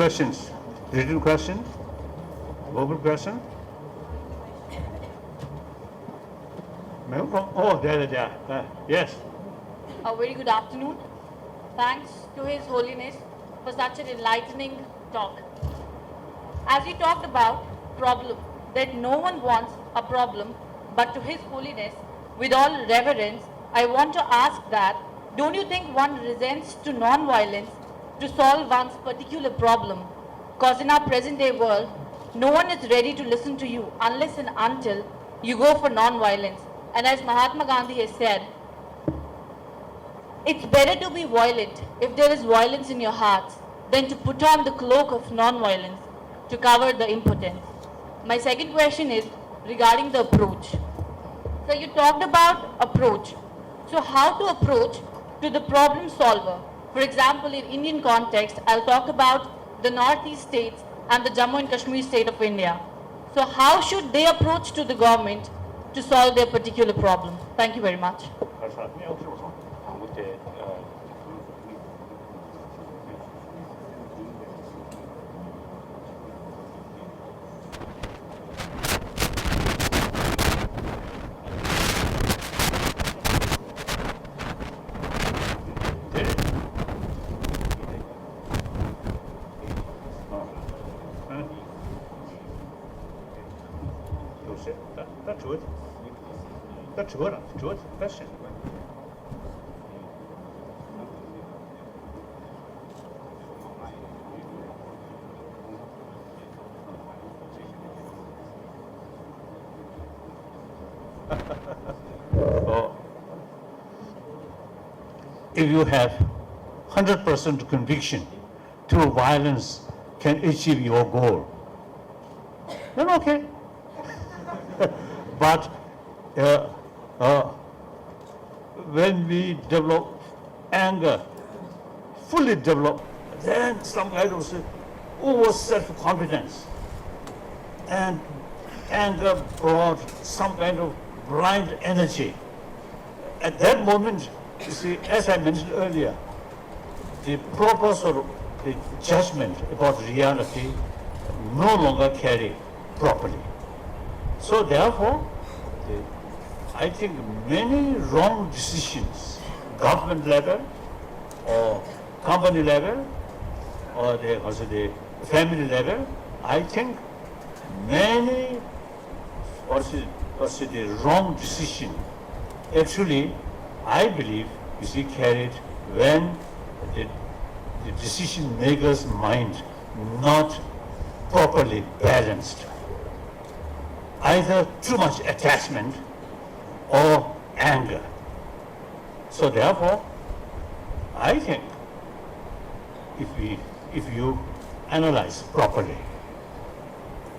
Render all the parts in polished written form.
questions? Written question? Verbal question? Oh, there. Yes. A very good afternoon. Thanks to His Holiness for such an enlightening talk. As he talked about problem, that no one wants a problem, but to His Holiness, with all reverence, I want to ask that, don't you think one resents to non-violence to solve one's particular problem? Because in our present day world, no one is ready to listen to you unless and until you go for non-violence. And as Mahatma Gandhi has said, it's better to be violent if there is violence in your hearts than to put on the cloak of non-violence to cover the impotence. My second question is regarding the approach. So you talked about approach. So how to approach to the problem solver? For example, in Indian context, I'll talk about the Northeast states and the Jammu and Kashmir state of India. So how should they approach to the government to solve their particular problem? Thank you very much. That's good question. So, if you have 100% conviction through violence can achieve your goal, then okay. But when we develop anger, fully develop, then some kind of over self-confidence, and anger brought some kind of blind energy. At that moment, you see, as I mentioned earlier, the proper sort of the judgment about reality no longer carry properly. So therefore, I think many wrong decisions, government level or company level or the family level, I think many the wrong decision actually, I believe, is carried when the decision maker's mind not properly balanced. Either too much attachment or anger. So therefore, I think if you analyze properly,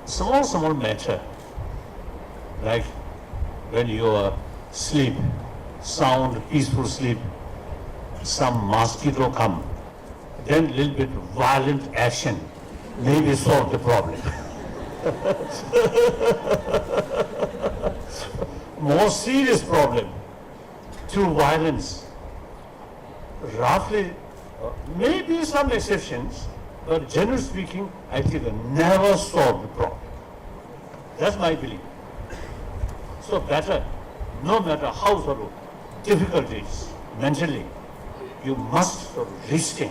small matter, like when you are sleep, sound, peaceful sleep, some mosquito come, then a little bit violent action maybe solve the problem. More serious problem through violence. Roughly, maybe some exceptions, but generally speaking, I think it never solve the problem. That's my belief. So better, no matter how sort of difficult it is mentally, you must sort of resist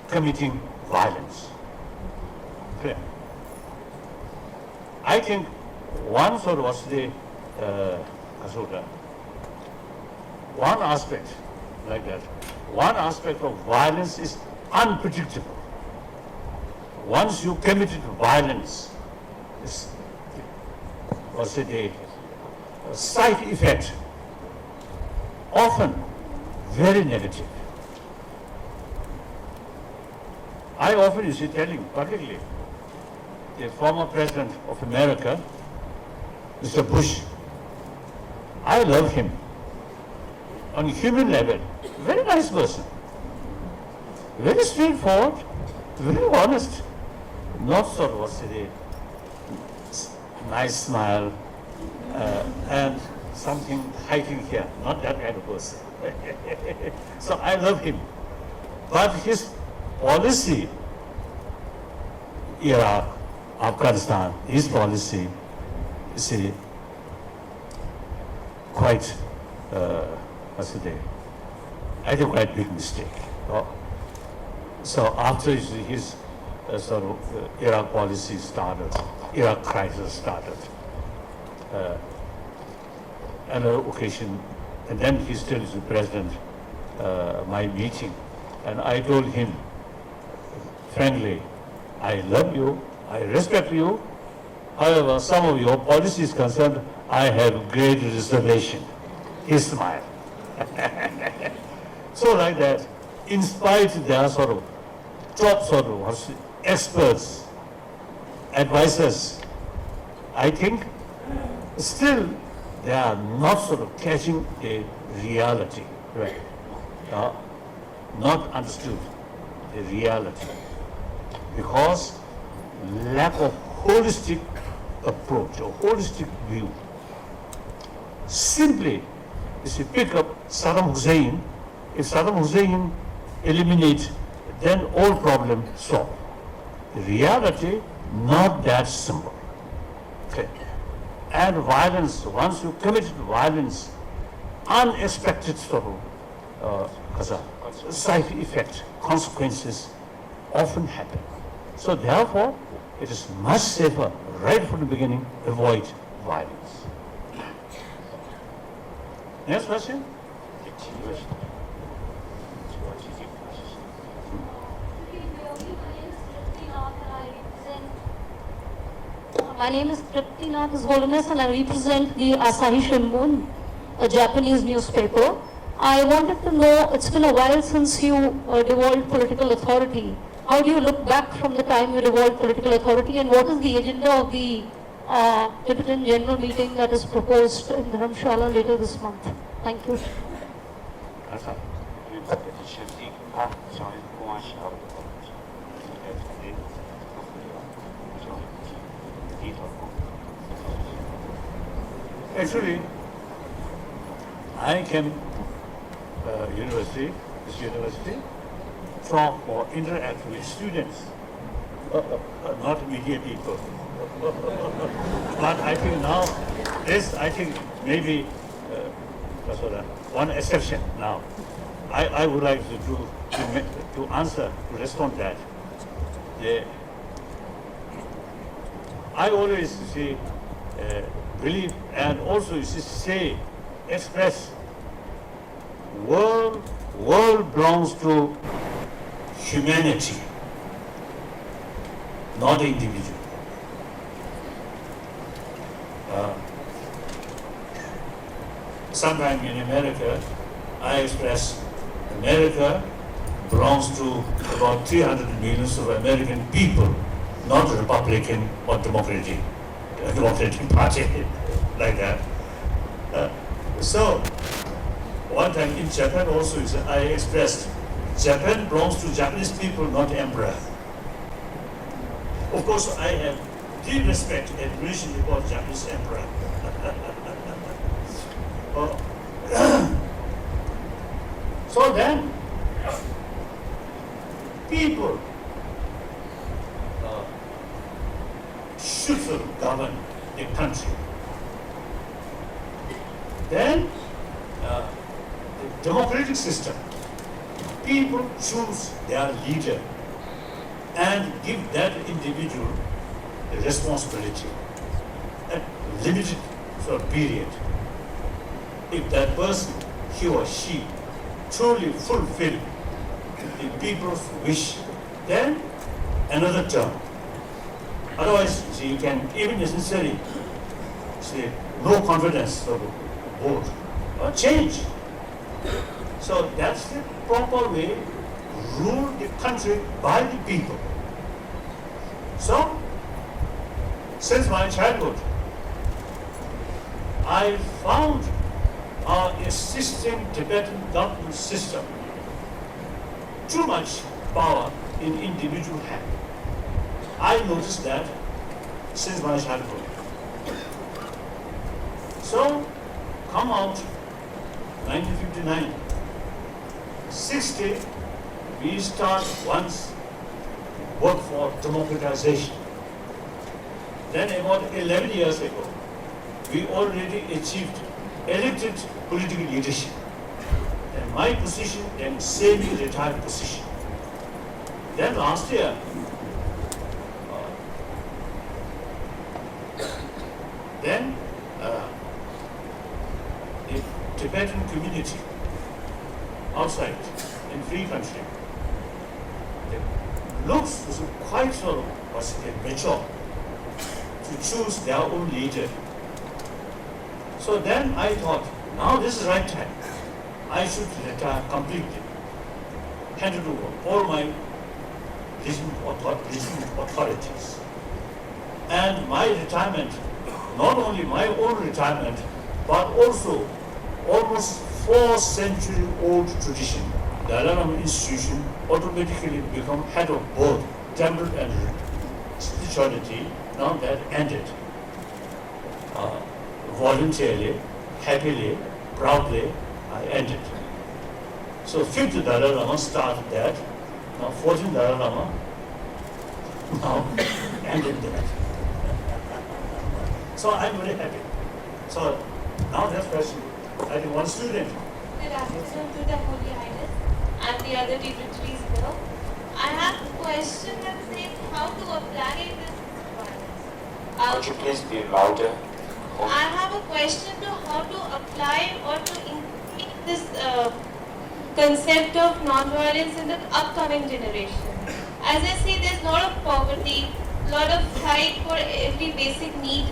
committing violence. Clear? I think one sort of was the one aspect like that. One aspect of violence is unpredictable. Once you committed violence, the side effect often very negative. I often is telling, particularly the former president of America, Mr. Bush, I love him. On human level, very nice person. Very straightforward, very honest. Not sort of a nice smile and something hiding here. Not that kind of person. So I love him. But his policy Iraq, Afghanistan, his policy is quite, I think quite big mistake. So after his Iraq policy started, Iraq crisis started, another occasion, and then he still is the president, my meeting, and I told him, friendly, I love you, I respect you, however, some of your policy is concerned, I have great reservation. He smiled. So like that, in spite there are sort of top experts, advisors, I think still they are not sort of catching the reality, right? Not understood the reality because lack of holistic approach or holistic view. Simply, if you pick up Saddam Hussein, if Saddam Hussein eliminates, then all problems solved. The reality, not that simple. Okay. And violence, once you commit violence, unexpected side effect, consequences often happen. So therefore, it is much safer right from the beginning, avoid violence. Next question? My name is Tripti His Holiness, and I represent the Asahi Shimbun, a Japanese newspaper. I wanted to know, it's been a while since you devolved political authority. How do you look back from the time you devolved political authority, and what is the agenda of the Tibetan General Meeting that is proposed in Dharamshala later this month? Thank you. Actually, I came this university, talk or interact with students, not media people. But I think now, I think maybe one exception now. I would like to answer, to respond that. I always say, believe and also express, world belongs to humanity, not individual. Sometime in America, I express America belongs to about 300 million of American people, not Republican or Democratic Party, like that. So, one time in Japan also, I expressed, Japan belongs to Japanese people, not emperor. Of course, I have deep respect and admiration about Japanese emperor. So then, people should govern the country. Then, the democratic system, people choose their leader and give that individual the responsibility at limited period. If that person, he or she, truly fulfill the people's wish, then another term. Otherwise, you can even necessarily no confidence of vote or change. So that's the proper way, rule the country by the people. So, since my childhood, I found our existing Tibetan government system too much power in individual hand. I noticed that since my childhood. So, come out 1959, 60, we start once work for democratization. Then about 11 years ago, we already achieved elected political leadership. And my position in semi-retired position. Then last year, the Tibetan community outside in free country, looks quite sort of mature to choose their own leader. So then I thought, now this is the right time. I should retire completely, hand it over all my religion authorities. And my retirement, not only my own retirement, but also almost 4-century-old tradition, the Dalai Lama institution automatically become head of both temple and spirituality. Now that ended. Voluntarily, happily, proudly, I ended. So 5th Dalai Lama started that. Now 14th Dalai Lama now ended that. So I'm very happy. So now next question. I think one student. Good afternoon to the Holy Highness and the other dignitaries here. I have a question that says how to apply this violence. Could you please be louder? I have a question to how to apply or to increase this concept of non-violence in the upcoming generation. As I see, there's a lot of poverty, a lot of fight for every basic need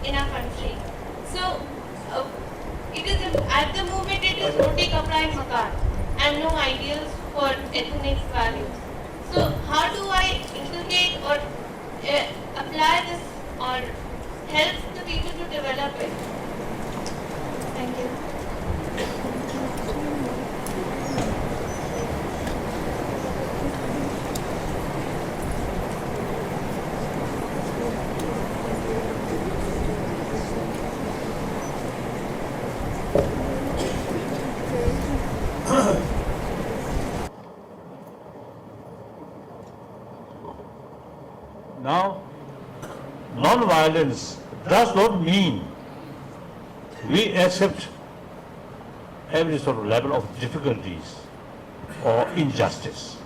in our country. So, it is at the moment it is roti, kapra and makan and no ideals for ethnic values. So, how do I inculcate or apply this or help the people to develop it? Thank you. Now, non-violence does not mean we accept every sort of level of difficulties or injustice.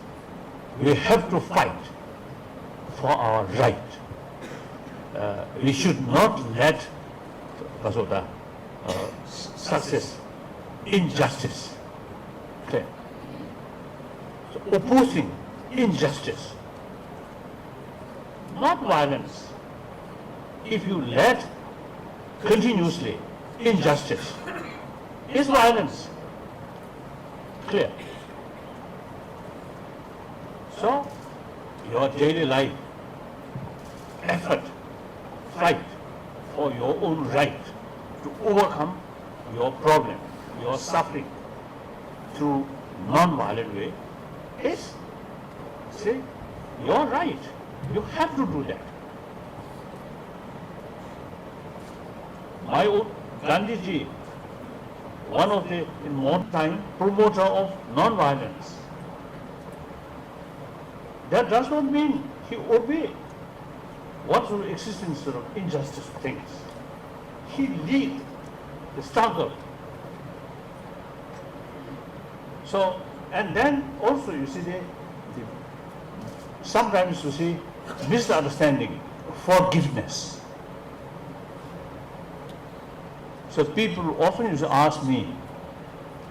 We have to fight for our right. We should not let success, injustice. Okay. So opposing injustice, not violence. If you let continuously injustice, is violence. Clear. So, your daily life, effort, fight for your own right to overcome your problem, your suffering through non-violent way is, see, your right. You have to do that. My own Gandhiji, one of the, in modern time, promoter of non-violence. That does not mean he obeyed what sort of existence of injustice things. He lead the struggle. So, and then also you see sometimes you see misunderstanding, forgiveness. So people often used to ask me,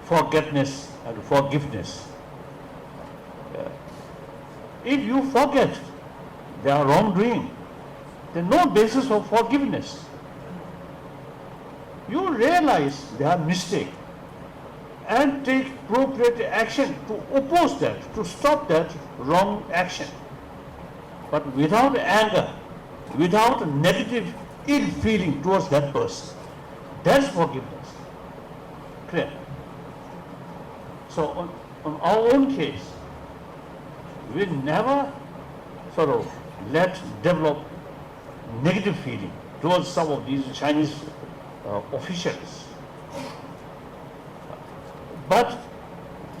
forgiveness and forgiveness. If you forget their wrongdoing, there's no basis for forgiveness. You realize their mistake and take appropriate action to oppose that, to stop that wrong action. But without anger, without negative ill feeling towards that person. That's forgiveness. Clear? So on our own case, we never sort of let develop negative feeling towards some of these Chinese officials. But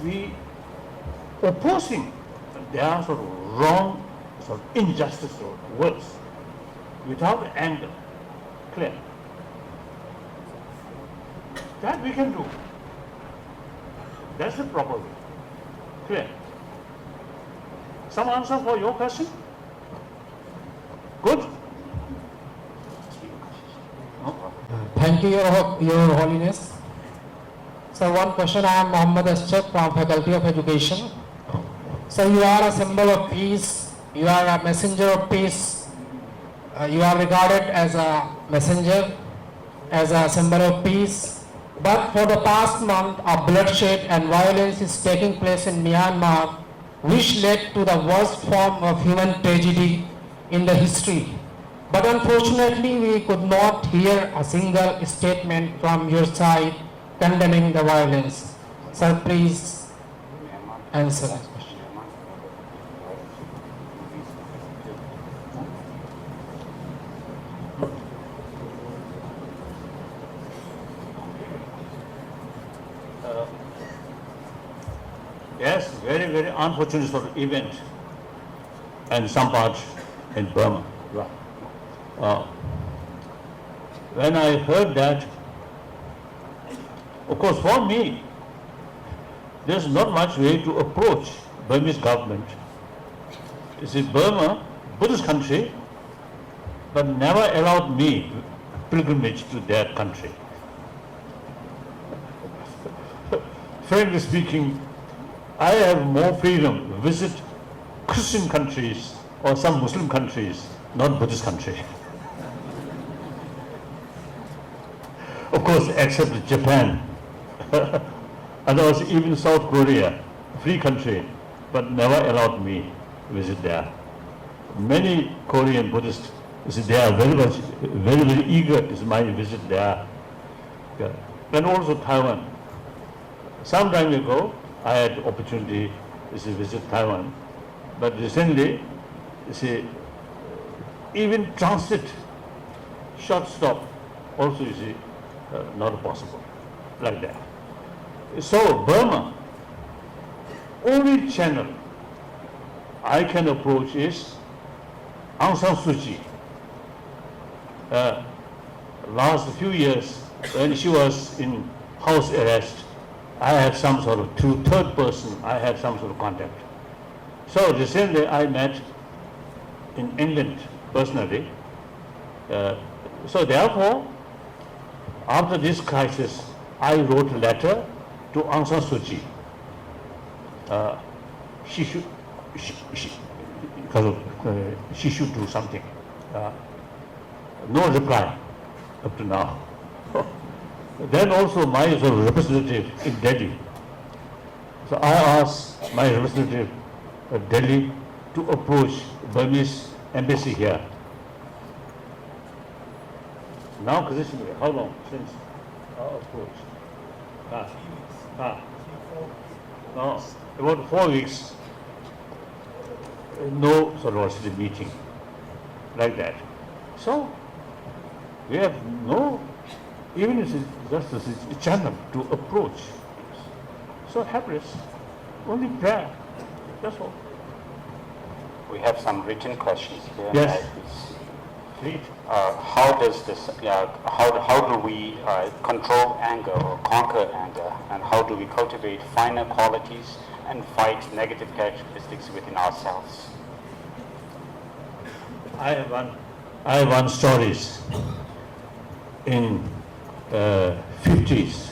we opposing their sort of wrong sort of injustice or worse, without anger, clear. That we can do. That's the proper way. Clear. Some answer for your question? Good? Thank you, Your Holiness. So one question, I am Mohammed Aschak from Faculty of Education. So you are a symbol of peace, you are a messenger of peace, you are regarded as a messenger, as a symbol of peace. But for the past month, a bloodshed and violence is taking place in Myanmar, which led to the worst form of human tragedy in the history. But unfortunately, we could not hear a single statement from your side condemning the violence. Sir, please answer this question. Yes, very, very unfortunate sort of event, and some parts in Burma. When I heard that, of course, for me, there's not much way to approach Burmese government. You see, Burma, Buddhist country, but never allowed me pilgrimage to their country. Frankly speaking, I have more freedom to visit Christian countries or some Muslim countries, not Buddhist country. Of course, except Japan, and also even South Korea, free country, but never allowed me to visit there. Many Korean Buddhists, they are very, very eager to my visit there. Yeah. And also Taiwan. Some time ago, I had opportunity to visit Taiwan, but recently, even transit, short stop, also not possible, like that. So Burma, only channel I can approach is Aung San Suu Kyi. Last few years, when she was in house arrest, I had some sort of, through third person, I had some sort of contact. So recently I met in England personally. So therefore, after this crisis, I wrote a letter to Aung San Suu Kyi. She should do something. No reply up to now. Then also my sort of representative in Delhi. So I asked my representative at Delhi to approach Burmese embassy here. Now, how long since our approach? No, about 4 weeks. No sort of meeting like that. So we have no, even if it's just a channel to approach. So helpless, only prayer. That's all. We have some written questions here. Yes. Please. How does this? How do we control anger or conquer anger, and how do we cultivate finer qualities and fight negative characteristics within ourselves? I have one stories. In 50s,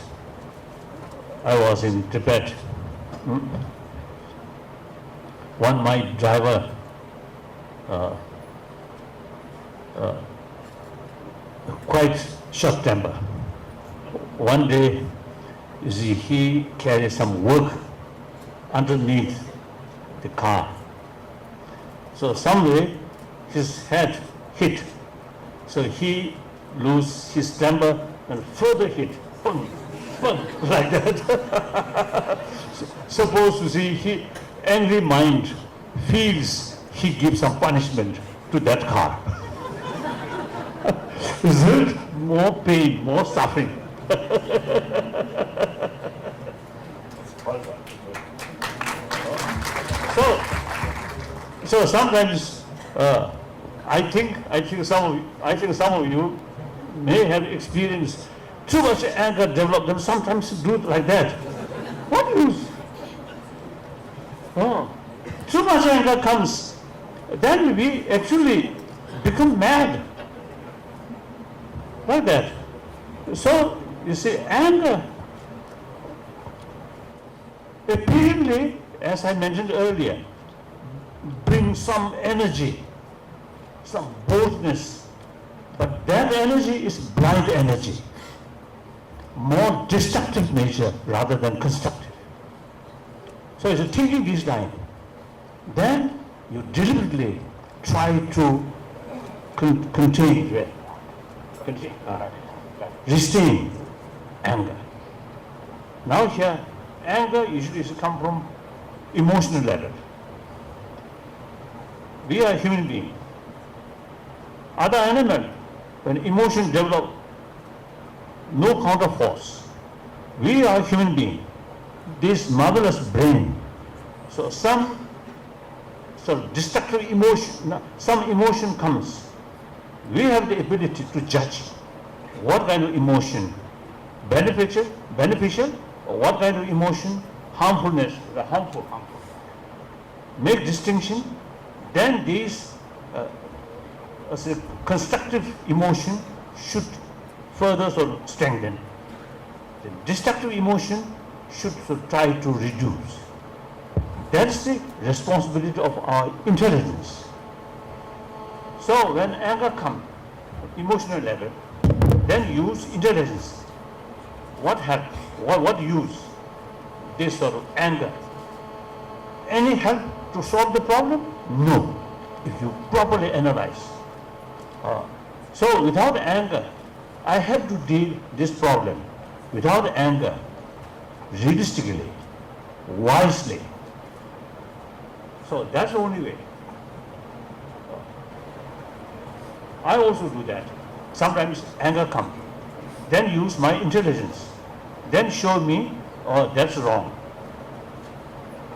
I was in Tibet. One my driver quite short temper. One day, you see, he carried some work underneath the car. So some way his head hit. So he lose his temper and further hit. Boom, boom, like that. Suppose you see, he angry mind feels he gives some punishment to that car. Result, more pain, more suffering. So sometimes I think some of you may have experienced too much anger develop. Them sometimes do it like that. What use? Oh, too much anger comes, then we actually become mad. Like that. So you see, anger apparently, as I mentioned earlier, brings some energy, some boldness, but that energy is blind energy, more destructive nature rather than constructive. So as you're thinking this line, then you deliberately try to restrain anger. Now here, anger usually comes from emotional level. We are human beings. Other animal, when emotion develop, no counter force. We are human beings. This marvelous brain. So some destructive emotion, some emotion comes. We have the ability to judge what kind of emotion beneficial, or what kind of emotion harmful. Make distinction. Then these constructive emotion should further strengthen. The destructive emotion should try to reduce. That's the responsibility of our intelligence. So when anger comes, emotional level, then use intelligence. What happens? What use this sort of anger? Any help to solve the problem? No. If you properly analyze. So without anger, I have to deal this problem. Without anger, realistically, wisely. So that's the only way. I also do that. Sometimes anger comes. Then use my intelligence. Then show me, oh, that's wrong.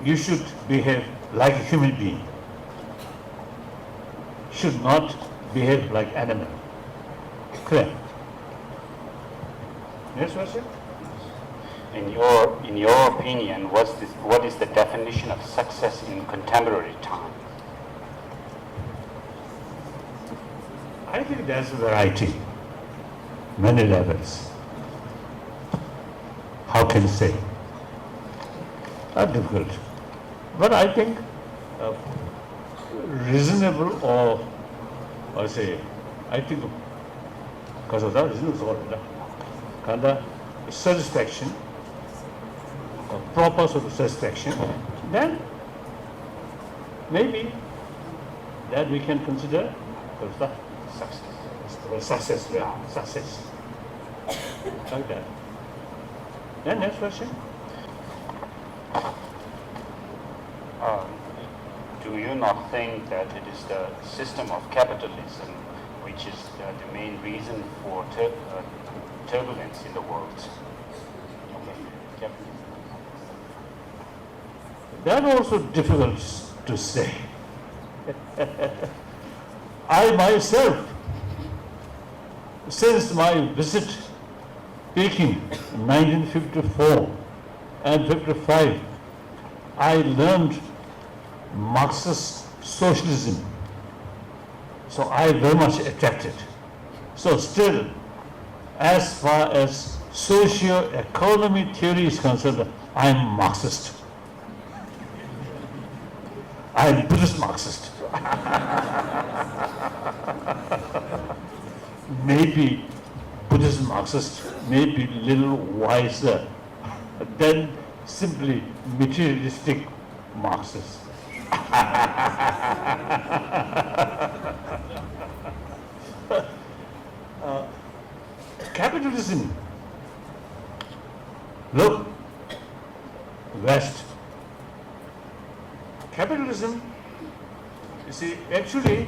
You should behave like a human being. Should not behave like animal. Clear? Next question? In your opinion, what is the definition of success in contemporary time? I think there's a variety, many levels. How can you say? Not difficult. But I think reasonable or say, I think because of that reasonable kind of satisfaction, proper sort of satisfaction, then maybe that we can consider success. Like that. Then next question. Do you not think that it is the system of capitalism which is the main reason for turbulence in the world? Okay. That also difficult to say. I myself, since my visit Peking in 1954 and 55, I learned Marxist socialism. So I very much attracted. So still, as far as socio-economy theory is concerned, I am Marxist. I am Buddhist Marxist. Maybe Buddhist Marxist may be a little wiser than simply materialistic Marxist. Capitalism, look, West. Capitalism, you see, actually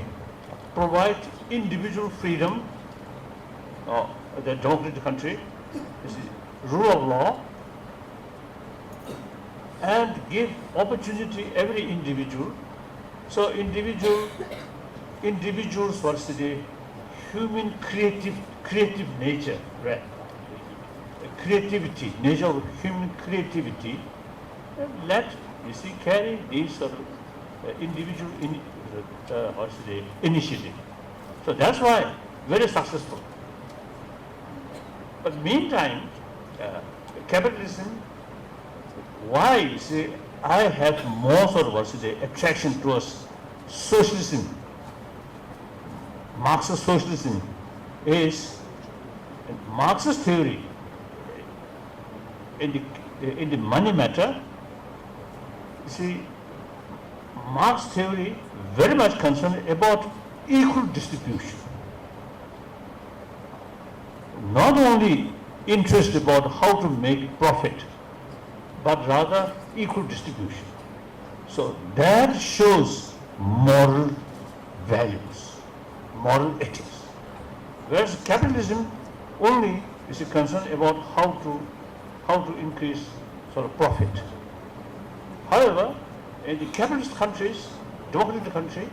provide individual freedom, the democratic country, you see, rule of law, and give opportunity every individual. So individual individuals versus the human creative nature, right? Creativity, nature of human creativity, let you see carry these sort of individual initiative. So that's why very successful. But meantime, capitalism, why you see I have more sort of attraction towards socialism, Marxist socialism is Marxist theory in the money matter. You see, Marx theory very much concerned about equal distribution. Not only interest about how to make profit, but rather equal distribution. So that shows moral values, moral ethics. Whereas capitalism only is concerned about how to increase sort of profit. However, in the capitalist countries, democratic country,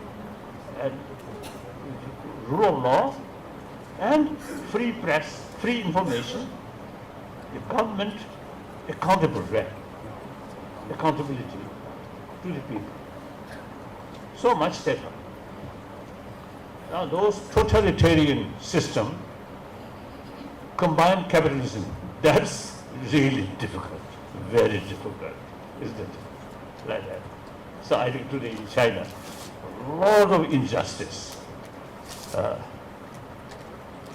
and rule of law and free press, free information, the government accountability to the people. So much safer. Now those totalitarian system combine capitalism. That's really difficult, very difficult, isn't it? Like that. So I think today in China, a lot of injustice.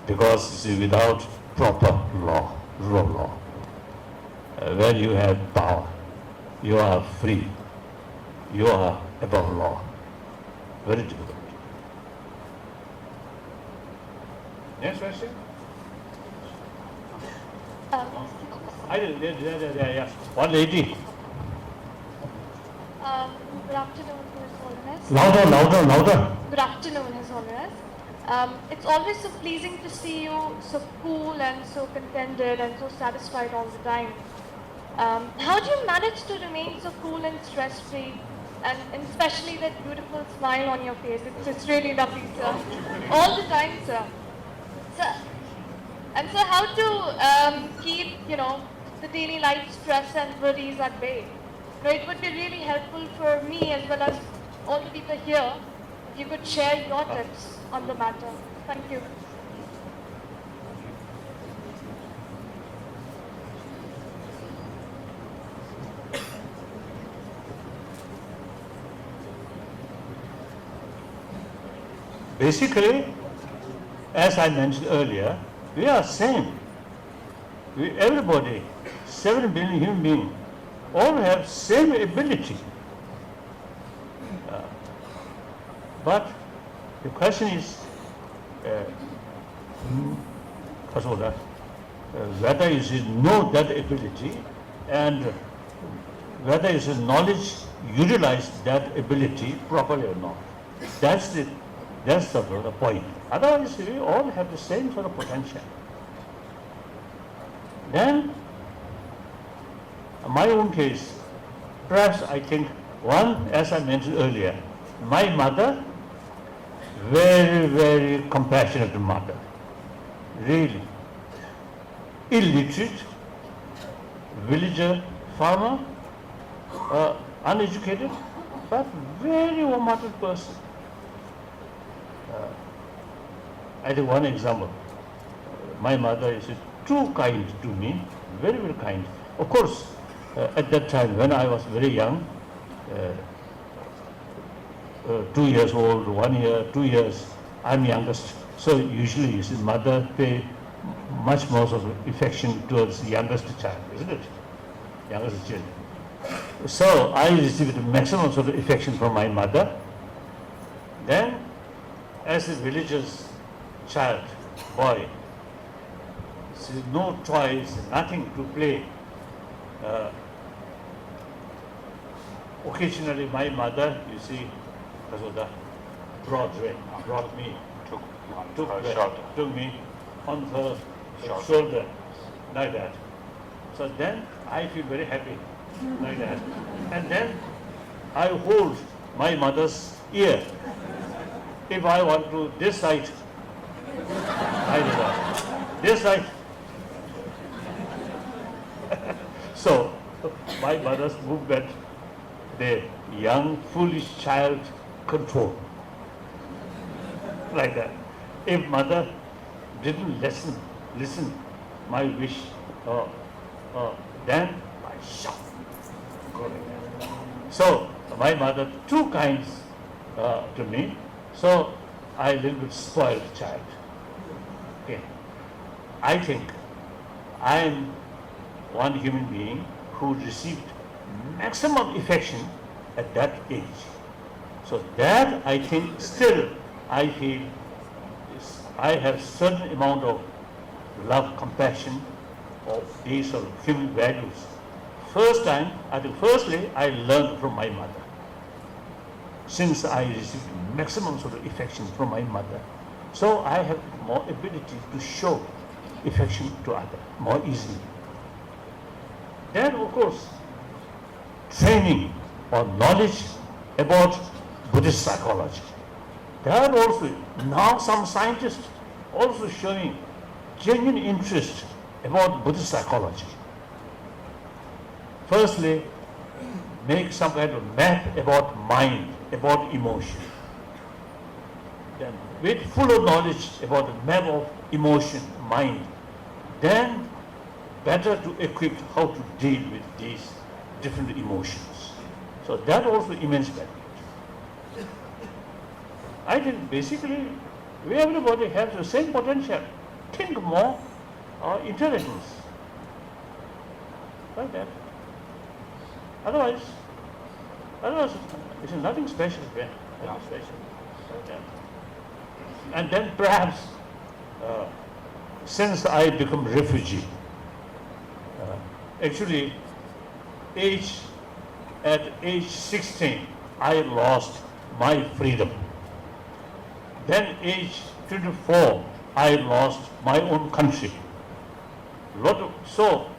Because you see, without proper law, rule of law, when you have power, you are free, you are above law. Very difficult. Next question? Yes. One lady. Good afternoon, His Holiness. Louder. Good afternoon, His Holiness. It's always so pleasing to see you so cool and so contented and so satisfied all the time. How do you manage to remain so cool and stress-free, and especially that beautiful smile on your face? It's really lovely, sir. All the time, sir. So how to keep, the daily life stress and worries at bay? It would be really helpful for me as well as all the people here if you could share your tips on the matter. Thank you. Basically, as I mentioned earlier, we are same. Everybody, 7 billion human beings, all have same ability. But the question is whether you should know that ability and whether you should knowledge utilize that ability properly or not. That's the point. Otherwise, we all have the same sort of potential. Then, my own case, perhaps I think one, as I mentioned earlier, my mother, very, very compassionate mother, really. Illiterate, villager, farmer, uneducated, but very warm-hearted person. I think one example, my mother is too kind to me, very, very kind. Of course, at that time when I was very young, 2 years old, 1 year, 2 years, I'm youngest. So usually you see mother pay much more sort of affection towards the youngest child, isn't it? Youngest children. So I received maximum sort of affection from my mother. Then, as a villager's child, boy, no toys, nothing to play. Occasionally my mother, you see, brought me, took me on her shoulder, like that. So then I feel very happy, like that. And then I hold my mother's ear. if I want to decide, I do that. Decide. So, my mother's movement, the young, foolish child control. Like that. If mother didn't listen my wish, then I shout. Go like that. So, my mother, two kinds to me. So, I little bit spoiled child. Okay. I think I am one human being who received maximum affection at that age. So that I think still I feel I have certain amount of love, compassion, of these sort of human values. Firstly, I learned from my mother. Since I received maximum sort of affection from my mother, so I have more ability to show affection to others more easily. Then, of course, training or knowledge about Buddhist psychology. There are also now some scientists also showing genuine interest about Buddhist psychology. Firstly, make some kind of map about mind, about emotion. Then, with fuller knowledge about the map of emotion, mind, then better to equip how to deal with these different emotions. So that also immense benefit. I think basically everybody has the same potential. Think more intelligence. Like that. Otherwise it's nothing special there. Nothing special. Like that. And then perhaps since I become refugee, actually at age 16 I lost my freedom. Then age 24 I lost my own country. So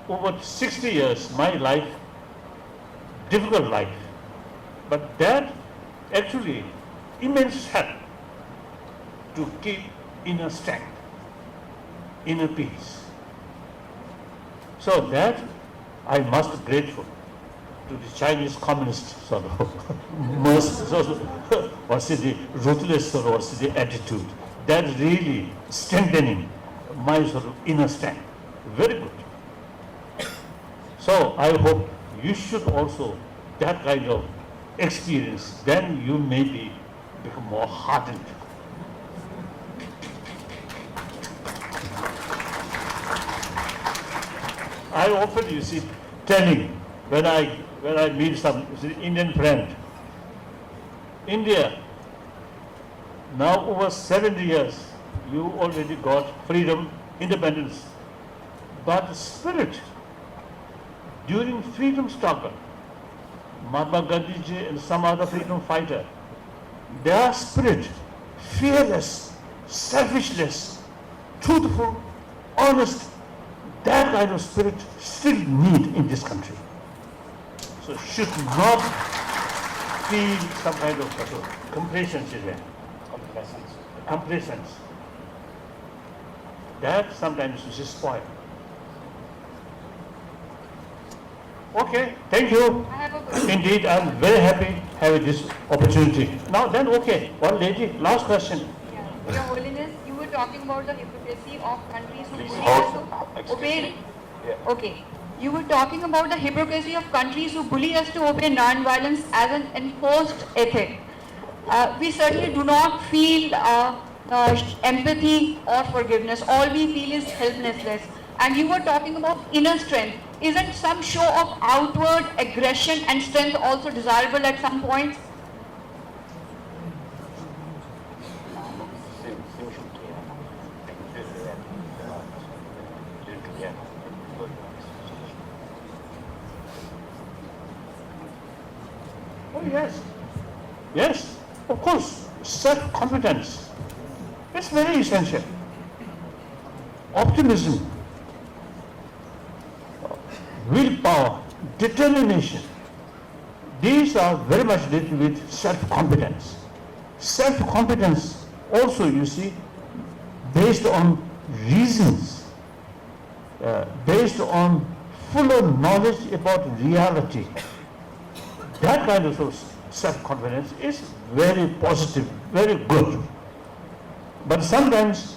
over 60 years my life, difficult life, but that actually immense help to keep inner strength, inner peace. So that I must be grateful to the Chinese communist sort of what's the ruthless sort of what's the attitude that really strengthening my sort of inner strength. Very good. So I hope you should also that kind of experience. Then you may become more hardened. I often, telling when I meet some Indian friend, India, now over 70 years, you already got freedom, independence. But the spirit, during freedom struggle, Mahatma Gandhi ji and some other freedom fighter, their spirit, fearless, selfishness, truthful, honest, that kind of spirit still need in this country. So should not feel some kind of complacency there. Complacence. That sometimes is spoiled. Okay, thank you. I have a question. Indeed, I'm very happy having this opportunity. Now then, okay, one lady, last question. Yeah. Your Holiness, you were talking about the hypocrisy of countries who Please bully hold. us to Excuse obey. me. Yeah. Okay. You were talking about the hypocrisy of countries who bully us to obey non-violence as an enforced ethic. We certainly do not feel empathy or forgiveness. All we feel is helplessness. And you were talking about inner strength. Isn't some show of outward aggression and strength also desirable at some point? Oh yes, yes, of course, self-confidence. It's very essential. Optimism, willpower, determination. These are very much related with self-confidence. self-confidence also, you see, based on reasons, based on fuller knowledge about reality. That kind of self-confidence is very positive, very good. But sometimes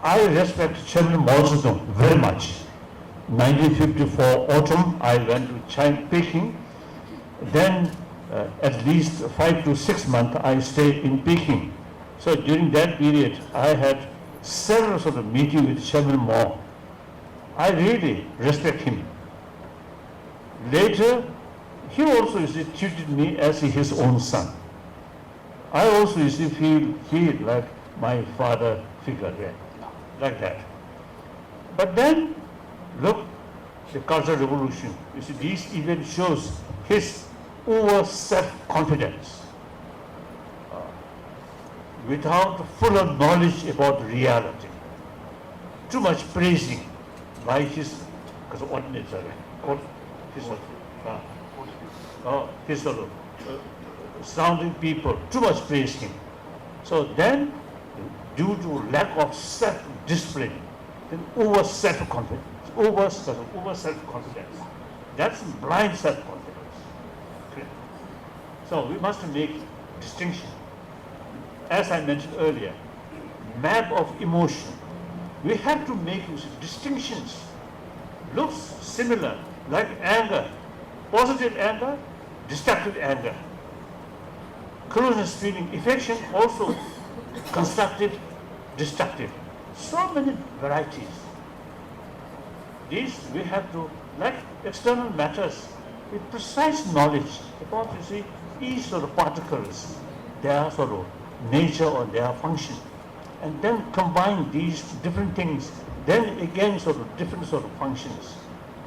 I respect Chairman Mao Zedong very much. 1954 autumn, I went to Peking. Then at least 5 to 6 months I stayed in Peking. So during that period, I had several sort of meetings with Chairman Mao. I really respect him. Later, he also treated me as his own son. I also feel like my father figure, like that. But then, look, the Cultural Revolution. You see, these events shows his over self-confidence, without fuller knowledge about reality. Too much praising by his, because ordinates his surrounding people, too much praise him. So then, due to lack of self-discipline, then over self-confidence. That's blind self-confidence. Okay. So we must make distinction. As I mentioned earlier, map of emotion. We have to make distinctions. Looks similar, like anger, positive anger, destructive anger. Closeness feeling, affection, also constructive, destructive. So many varieties. These we have to, like external matters, with precise knowledge about, you see, each sort of particles, their sort of nature or their function, and then combine these different things, then again sort of different sort of functions,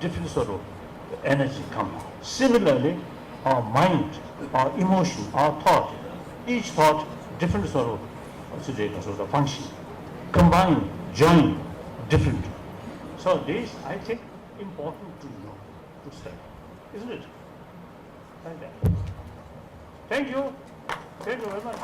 different sort of energy come. Similarly, our mind, our emotion, our thought, each thought different sort of function, combine, join, different. So this, I think, important to know, to study, isn't it? Like that. Thank you very much.